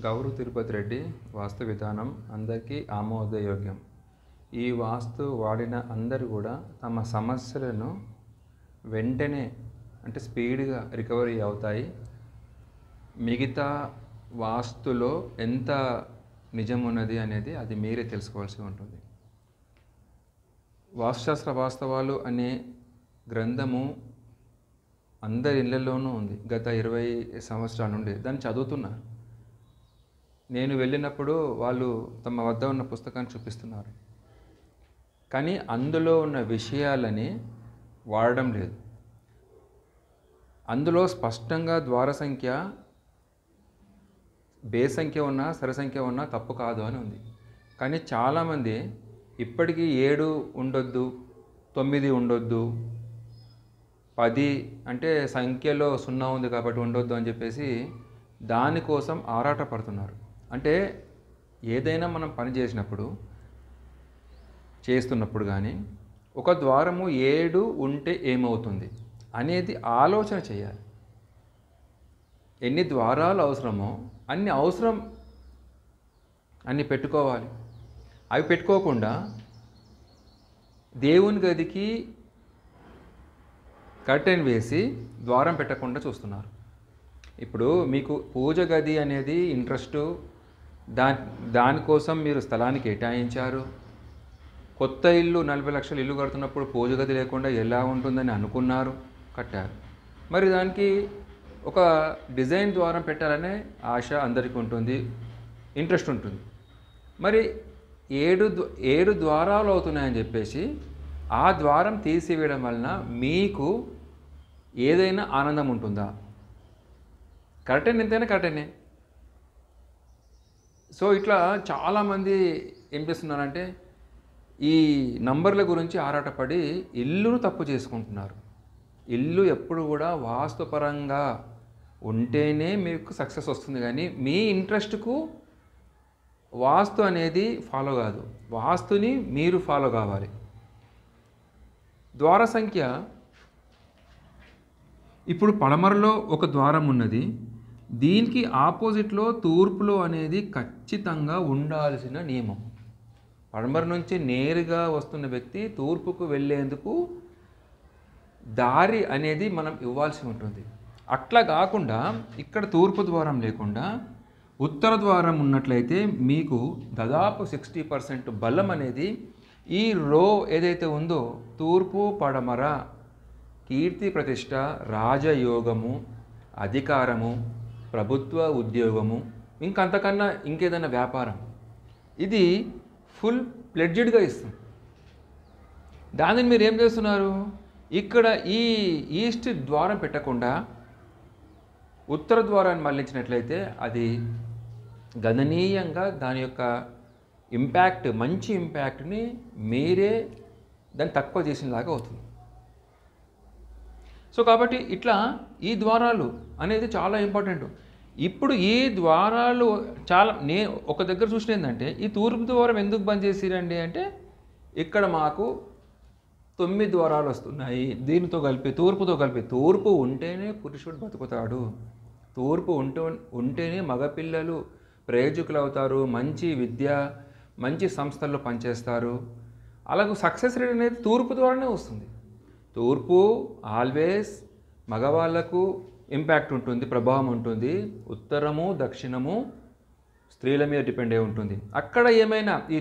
గౌరు తిరుపతి రెడ్డి వాస్తు విధానం అందరికీ ఆమోదయోగ్యం. ఈ వాస్తు వాడిన అందరూ కూడా తమ సమస్యలను వెంటనే అంటే స్పీడ్గా రికవరీ అవుతాయి. మిగతా వాస్తులో ఎంత నిజం ఉన్నది అనేది అది మీరే తెలుసుకోవాల్సి ఉంటుంది. వాస్తుశాస్త్ర వాస్తవాలు అనే గ్రంథము అందరి ఇళ్లలోనూ ఉంది. గత 20 సంవత్సరాల నుండి దాన్ని చదువుతున్నారు. నేను వెళ్ళినప్పుడు వాళ్ళు తమ వద్ద ఉన్న పుస్తకాన్ని చూపిస్తున్నారు, కానీ అందులో ఉన్న విషయాలని వాడడం లేదు. అందులో స్పష్టంగా ద్వార సంఖ్య బే సంఖ్య ఉన్నా సరి సంఖ్య ఉన్నా తప్పు కాదు అని ఉంది. కానీ చాలామంది ఇప్పటికీ 7 ఉండొద్దు, 9 ఉండొద్దు, 10 అంటే సంఖ్యలో 0 ఉంది కాబట్టి ఉండొద్దు అని చెప్పేసి దానికోసం ఆరాట పడుతున్నారు. అంటే ఏదైనా మనం పని చేస్తున్నప్పుడు కానీ ఒక ద్వారము 7 ఉంటే ఏమవుతుంది అనేది ఆలోచన చేయాలి. ఎన్ని ద్వారాలు అవసరమో అన్ని పెట్టుకోవాలి. అవి పెట్టుకోకుండా దేవుని గదికి కర్టెన్ వేసి ద్వారం పెట్టకుండా చూస్తున్నారు. ఇప్పుడు మీకు పూజ గది అనేది ఇంట్రెస్టు, దానికోసం మీరు స్థలాన్ని కేటాయించారు. కొత్త ఇల్లు 40 లక్షలు ఇల్లు కడుతున్నప్పుడు పూజ గది లేకుండా ఎలా ఉంటుందని అనుకున్నారు, కట్టారు. మరి దానికి ఒక డిజైన్ ద్వారం పెట్టాలనే ఆశ అందరికీ ఉంటుంది, ఇంట్రెస్ట్ ఉంటుంది. మరి 7 ద్వారాలు అవుతున్నాయని చెప్పేసి ఆ ద్వారం తీసివేయడం వలన మీకు ఏదైనా ఆనందం ఉంటుందా? కర్టెన్ ఎంతైనా కర్టెనే. సో ఇట్లా చాలామంది ఏం చేస్తున్నారంటే ఈ నంబర్ల గురించి ఆరాటపడి ఇల్లును తప్పు చేసుకుంటున్నారు. ఇల్లు ఎప్పుడు కూడా వాస్తుపరంగా ఉంటేనే మీకు సక్సెస్ వస్తుంది, కానీ మీ ఇంట్రెస్ట్కు వాస్తు అనేది ఫాలో కాదు, వాస్తుని మీరు ఫాలో కావాలి. ద్వార సంఖ్య ఇప్పుడు పడమరలో ఒక ద్వారం ఉన్నది, దీనికి ఆపోజిట్లో తూర్పులో అనేది ఖచ్చితంగా ఉండాల్సిన నియమం. పడమర నుంచి నేరుగా వస్తున్న వ్యక్తి తూర్పుకు వెళ్ళేందుకు దారి అనేది మనం ఇవ్వాల్సి ఉంటుంది. అట్లా కాకుండా ఇక్కడ తూర్పు ద్వారం లేకుండా ఉత్తర ద్వారం ఉన్నట్లయితే మీకు దాదాపు 60% బలం అనేది ఈ రో ఏదైతే ఉందో తూర్పు పడమర కీర్తి ప్రతిష్ట, రాజయోగము, అధికారము, ప్రభుత్వ ఉద్యోగము, ఇంకంతకన్నా ఇంకేదైనా వ్యాపారం, ఇది ఫుల్ ప్లెడ్జ్డ్గా ఇస్తుంది. దానిని మీరు ఏం చేస్తున్నారు? ఇక్కడ ఈ ఈస్ట్ ద్వారం పెట్టకుండా ఉత్తర ద్వారాన్ని మళ్లించినట్లయితే అది గణనీయంగా దాని యొక్క ఇంపాక్ట్, మంచి ఇంపాక్ట్ని మీరే దాన్ని తక్కువ చేసినలాగా అవుతుంది. సో కాబట్టి ఇట్లా ఈ ద్వారాలు అనేది చాలా ఇంపార్టెంట్. ఇప్పుడు ఈ ద్వారాలు చాలా ఒక దగ్గర చూసిన ఏంటంటే ఈ తూర్పు ద్వారం ఎందుకు బంద్ చేసిరండి అంటే ఇక్కడ మాకు 9 ద్వారాలు వస్తున్నాయి, దీనితో కలిపి తూర్పుతో కలిపి. తూర్పు ఉంటేనే పురుషుడు బతుకుతాడు, తూర్పు ఉంటేనే మగపిల్లలు ప్రయోజకులు అవుతారు, మంచి విద్య మంచి సంస్థల్లో పనిచేస్తారు. అలాగే సక్సెస్ రేట్ అనేది తూర్పు ద్వారానే వస్తుంది. తూర్పు ఆల్వేస్ మగవాళ్లకు ఇంపాక్ట్ ఉంటుంది, ప్రభావం ఉంటుంది. ఉత్తరము దక్షిణము స్త్రీల మీద డిపెండ్ అయి ఉంటుంది. అక్కడ ఏమైనా ఈ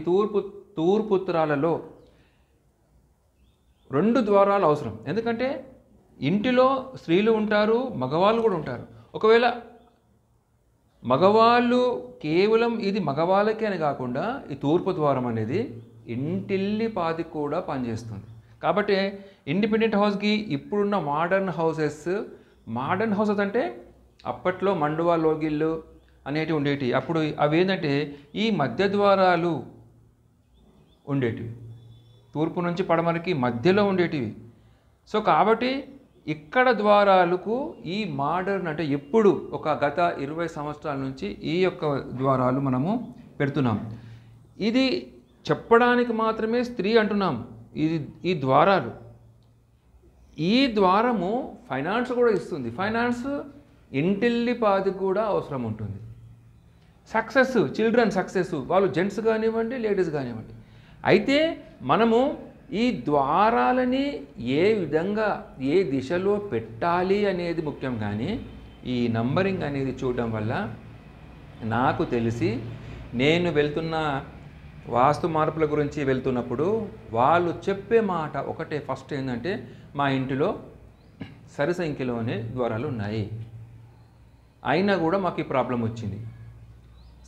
తూర్పు ఉత్తరాలలో 2 ద్వారాలు అవసరం. ఎందుకంటే ఇంటిలో స్త్రీలు ఉంటారు, మగవాళ్ళు కూడా ఉంటారు. ఒకవేళ మగవాళ్ళు కేవలం ఇది మగవాళ్ళకే అని కాకుండా ఈ తూర్పు ద్వారం అనేది ఇంటిల్లి పాది కూడా పనిచేస్తుంది. కాబట్టి ఇండిపెండెంట్ హౌస్కి ఇప్పుడున్న మోడర్న్ హౌసెస్ అంటే అప్పట్లో మండువా లోగిళ్ళు అనేటివి ఉండేటివి. అప్పుడు అవి ఏంటంటే ఈ మధ్య ద్వారాలు ఉండేటివి, తూర్పు నుంచి పడమరకి మధ్యలో ఉండేటివి. సో కాబట్టి ఇక్కడ ద్వారాలకు ఈ మోడర్న్ అంటే ఎప్పుడు ఒక గత 20 సంవత్సరాల నుంచి ఈ యొక్క ద్వారాలు మనము పెడుతున్నాం. ఇది చెప్పడానికి మాత్రమే స్త్రీ అంటున్నాం. ఈ ద్వారాలు, ఈ ద్వారము ఫైనాన్స్ కూడా ఇస్తుంది. ఫైనాన్స్ ఇంటిల్లి పాది కూడా అవసరం ఉంటుంది. సక్సెస్, చిల్డ్రన్ సక్సెస్, వాళ్ళు జెంట్స్ కానివ్వండి, లేడీస్ కానివ్వండి. అయితే మనము ఈ ద్వారాలని ఏ విధంగా ఏ దిశలో పెట్టాలి అనేది ముఖ్యం, కానీ ఈ నంబరింగ్ అనేది చూడడం వల్ల నాకు తెలిసి నేను వెళ్తున్న వాస్తు మార్పుల గురించి వెళ్తున్నప్పుడు వాళ్ళు చెప్పే మాట ఒకటే, ఫస్ట్ ఏంటంటే మా ఇంటిలో సరి సంఖ్యలోనే ద్వారాలు ఉన్నాయి, అయినా కూడా మాకు ఈ ప్రాబ్లం వచ్చింది.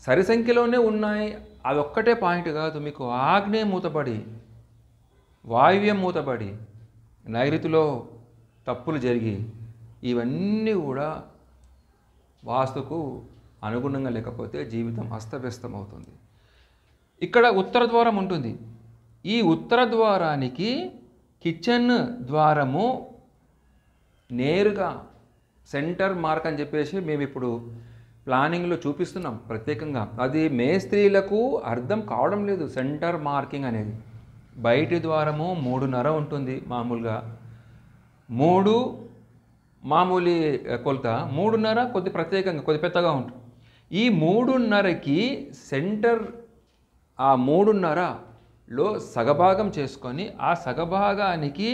సరి సంఖ్యలోనే ఉన్నాయి అదొక్కటే పాయింట్ కాదు, మీకు ఆగ్నేయ మూతపడి, వాయువ్యం మూతపడి, నైరుతిలో తప్పులు జరిగి ఇవన్నీ కూడా వాస్తుకు అనుగుణంగా లేకపోతే జీవితం అస్తవ్యస్తం అవుతుంది. ఇక్కడ ఉత్తర ద్వారం ఉంటుంది. ఈ ఉత్తర ద్వారానికి కిచెన్ ద్వారము నేరుగా సెంటర్ మార్క్ అని చెప్పేసి మేము ఇప్పుడు ప్లానింగ్లో చూపిస్తున్నాం ప్రత్యేకంగా. అది మేస్త్రీలకు అర్థం కావడం లేదు సెంటర్ మార్కింగ్ అనేది. బయటి ద్వారము 3.5 ఉంటుంది మామూలుగా, 3 మామూలు కొలత, 3.5 కొద్ది ప్రత్యేకంగా కొద్ది పెద్దగా ఉంటుంది. ఈ 3.5కి సెంటర్, ఆ 3.5లో సగభాగం చేసుకొని ఆ సగభాగానికి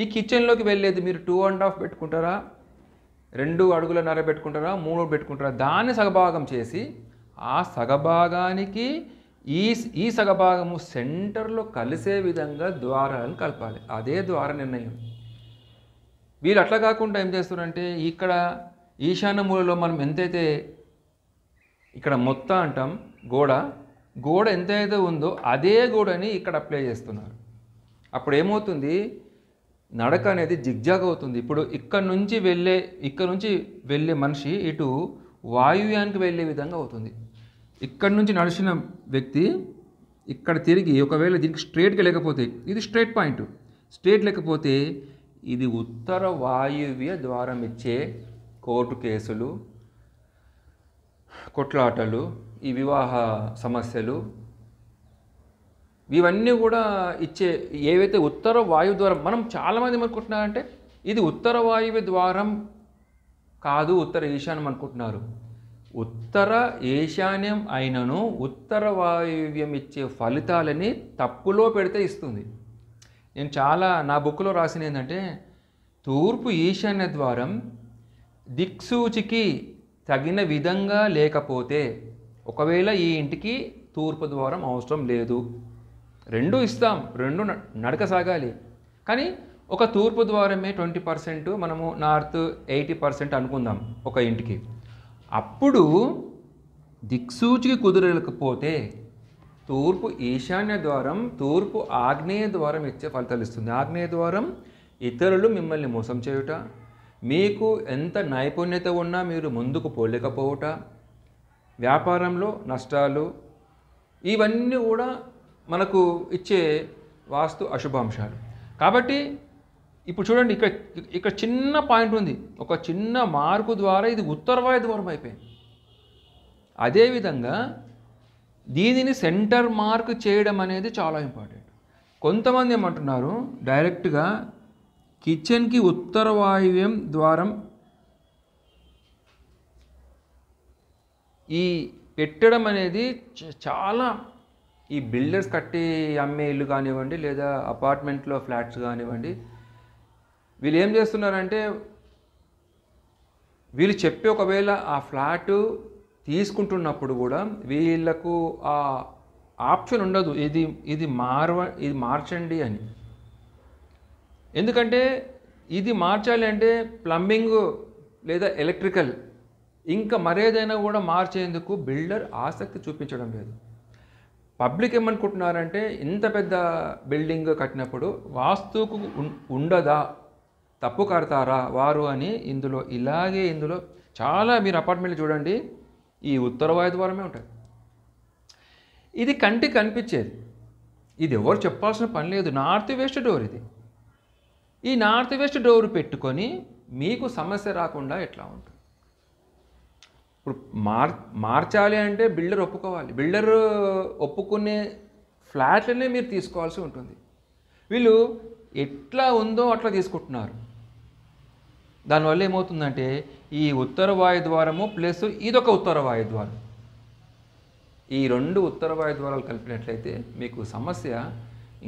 ఈ కిచెన్లోకి వెళ్ళేది మీరు 2.5 పెట్టుకుంటారా, 2 అడుగులన్నర పెట్టుకుంటారా, 3 పెట్టుకుంటారా, దాన్ని సగభాగం చేసి ఆ సగభాగానికి ఈ సగభాగము సెంటర్లో కలిసే విధంగా ద్వారాలను కలపాలి. అదే ద్వార నిర్ణయం. వీళ్ళు అట్లా కాకుండా ఏం చేస్తారంటే ఇక్కడ ఈశాన్య మూలలో మనం ఎంతైతే ఇక్కడ మొత్తం అంటాం గోడ ఎంతైతే ఉందో అదే గోడని ఇక్కడ అప్లై చేస్తున్నారు. అప్పుడు ఏమవుతుంది, నడక అనేది జిగ్జాగ్ అవుతుంది. ఇప్పుడు ఇక్కడ నుంచి వెళ్ళే మనిషి ఇటు వాయువ్యానికి వెళ్ళే విధంగా అవుతుంది. ఇక్కడ నుంచి నడిచిన వ్యక్తి ఇక్కడ తిరిగి ఒకవేళ దీనికి స్ట్రేట్గా లేకపోతే, ఇది స్ట్రేట్ పాయింట్, స్ట్రేట్ లేకపోతే ఇది ఉత్తర వాయువ్య ద్వారం ఇచ్చే కోర్టు కేసులు, కొట్లాటలు, ఈ వివాహ సమస్యలు, ఇవన్నీ కూడా ఇచ్చే ఏవైతే ఉత్తర వాయువు ద్వారం. మనం చాలామంది అనుకుంటున్నారంటే ఇది ఉత్తర వాయువ్య ద్వారం కాదు, ఉత్తర ఈశాన్యం అనుకుంటున్నారు. ఉత్తర ఈశాన్యం అయినను ఉత్తర వాయువ్యం ఇచ్చే ఫలితాలని తప్పులో పెడితే ఇస్తుంది. నేను నా బుక్లో రాసిన ఏంటంటే, తూర్పు ఈశాన్య ద్వారం దిక్సూచికి తగిన విధంగా లేకపోతే, ఒకవేళ ఈ ఇంటికి తూర్పు ద్వారం అవసరం లేదు, 2 ఇస్తాం, 2 నడక సాగాలి, కానీ ఒక తూర్పు ద్వారమే 20%, మనము నార్త్ 80% అనుకుందాం ఒక ఇంటికి. అప్పుడు దిక్సూచికి కుదరలేకపోతే తూర్పు ఈశాన్య ద్వారం తూర్పు ఆగ్నేయ ద్వారం ఇచ్చే ఫలితాలు ఇస్తుంది. ఆగ్నేయ ద్వారం ఇతరులు మిమ్మల్ని మోసం చేయుట, మీకు ఎంత నైపుణ్యత ఉన్నా మీరు ముందుకు పోలేకపోవుట, వ్యాపారంలో నష్టాలు, ఇవన్నీ కూడా మనకు ఇచ్చే వాస్తు అశుభాంశాలు. కాబట్టి ఇప్పుడు చూడండి, ఇక్కడ చిన్న పాయింట్ ఉంది, ఒక చిన్న మార్పు ద్వారా ఇది ఉత్తర వాయు ద్వారం అయిపోయింది. అదేవిధంగా దీనిని సెంటర్ మార్క్ చేయడం అనేది చాలా ఇంపార్టెంట్. కొంతమంది ఏమంటున్నారు, డైరెక్ట్గా కిచెన్కి ఉత్తర వాయువ్యం ద్వారం ఈ పెట్టడం అనేది చాలా, ఈ బిల్డర్స్ కట్టి అమ్మే ఇల్లు కానివ్వండి, లేదా అపార్ట్మెంట్లో ఫ్లాట్స్ కానివ్వండి, వీళ్ళు ఏం చేస్తున్నారంటే, వీళ్ళు చెప్పి ఒకవేళ ఆ ఫ్లాటు తీసుకుంటున్నప్పుడు కూడా వీళ్ళకు ఆ ఆప్షన్ ఉండదు, ఇది మార్చండి అని. ఎందుకంటే ఇది మార్చాలి అంటే ప్లంబింగ్ లేదా ఎలక్ట్రికల్ ఇంకా మరేదైనా కూడా మార్చేందుకు బిల్డర్ ఆసక్తి చూపించడం లేదు. పబ్లిక్ ఏమనుకుంటున్నారంటే, ఇంత పెద్ద బిల్డింగ్ కట్టినప్పుడు వాస్తుకు ఉండదా, తప్పు కడతారా వారు అని ఇందులో చాలా మీరు అపార్ట్మెంట్లు చూడండి, ఈ ఉత్తర వాయు ద్వారమే ఉంటుంది. ఇది కంటికి కనిపించేది, ఇది ఎవరు చెప్పాల్సిన పని లేదు. నార్త్ వెస్ట్ డోర్ ఇది. ఈ నార్త్ వెస్ట్ డోర్ పెట్టుకొని మీకు సమస్య రాకుండా ఎట్లా ఉంటుంది? ఇప్పుడు మార్చాలి అంటే బిల్డర్ ఒప్పుకోవాలి. బిల్డర్ ఒప్పుకునే ఫ్లాట్లనే మీరు తీసుకోవాల్సి ఉంటుంది. వీళ్ళు ఎట్లా ఉందో అట్లా తీసుకుంటున్నారు. దానివల్ల ఏమవుతుందంటే, ఈ ఉత్తర వాయు ద్వారము ప్లస్ ఇదొక ఉత్తర వాయు ద్వారం, ఈ 2 ఉత్తర వాయు ద్వారాలు కలిపినట్లయితే మీకు సమస్య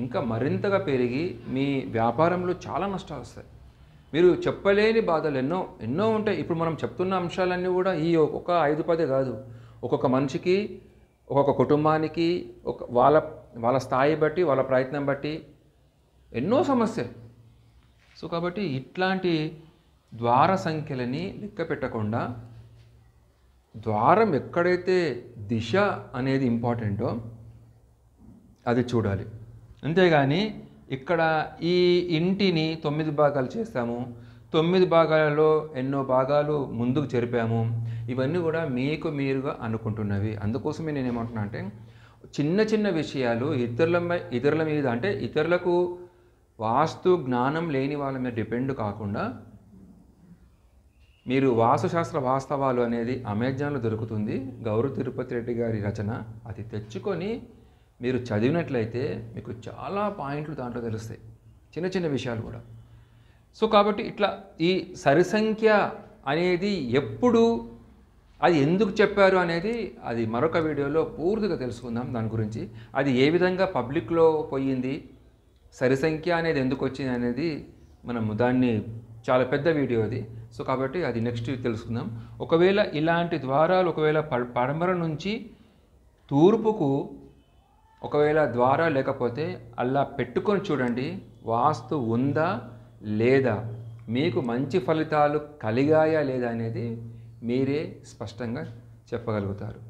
ఇంకా మరింతగా పెరిగి మీ వ్యాపారంలో చాలా నష్టాలు వస్తాయి. మీరు చెప్పలేని బాధలు ఎన్నో ఉంటాయి. ఇప్పుడు మనం చెప్తున్న అంశాలన్నీ కూడా ఈ ఒక 5-10 కాదు. ఒక్కొక్క మనిషికి, ఒక్కొక్క కుటుంబానికి, వాళ్ళ స్థాయి బట్టి, వాళ్ళ ప్రయత్నం బట్టి ఎన్నో సమస్యలు. సో కాబట్టి ఇట్లాంటి ద్వార సంఖ్యలని లెక్క పెట్టకుండా ద్వారం ఎక్కడైతే దిశ అనేది ఇంపార్టెంటో అది చూడాలి. అంతేగాని ఇక్కడ ఈ ఇంటిని 9 భాగాలు చేస్తాము, 9 భాగాలలో ఎన్నో భాగాలు ముందుకు జరిపాము, ఇవన్నీ కూడా మీకు మీరుగా అనుకుంటున్నవి. అందుకోసమే నేను ఏమంటున్నా అంటే చిన్న చిన్న విషయాలు ఇతరుల మీద అంటే ఇతరులకు వాస్తు జ్ఞానం లేని వాళ్ళ మీద డిపెండ్ కాకుండా మీరు వాస్తుశాస్త్ర వాస్తవాలు అనేది అమెజాన్లో దొరుకుతుంది. గౌరవ్ తిరుపతి రెడ్డి గారి రచన. అది తెచ్చుకొని మీరు చదివినట్లయితే మీకు చాలా పాయింట్లు దాంట్లో తెలుస్తాయి, చిన్న చిన్న విషయాలు కూడా. సో కాబట్టి ఇట్లా ఈ సరిసంఖ్య అనేది ఎప్పుడు, అది ఎందుకు చెప్పారు అనేది అది మరొక వీడియోలో పూర్తిగా తెలుసుకుందాం దాని గురించి. అది ఏ విధంగా పబ్లిక్లో పోయింది, సరిసంఖ్య అనేది ఎందుకు వచ్చింది అనేది మనము దాన్ని చాలా పెద్ద వీడియో అది. సో కాబట్టి అది నెక్స్ట్ తెలుసుకుందాం. ఒకవేళ ఇలాంటి ద్వారాలు ఒకవేళ పడమర నుంచి తూర్పుకు ఒకవేళ ద్వారా లేకపోతే అలా పెట్టుకొని చూడండి, వాస్తు ఉందా లేదా, మీకు మంచి ఫలితాలు కలిగాయా లేదా అనేది మీరే స్పష్టంగా చెప్పగలుగుతారు.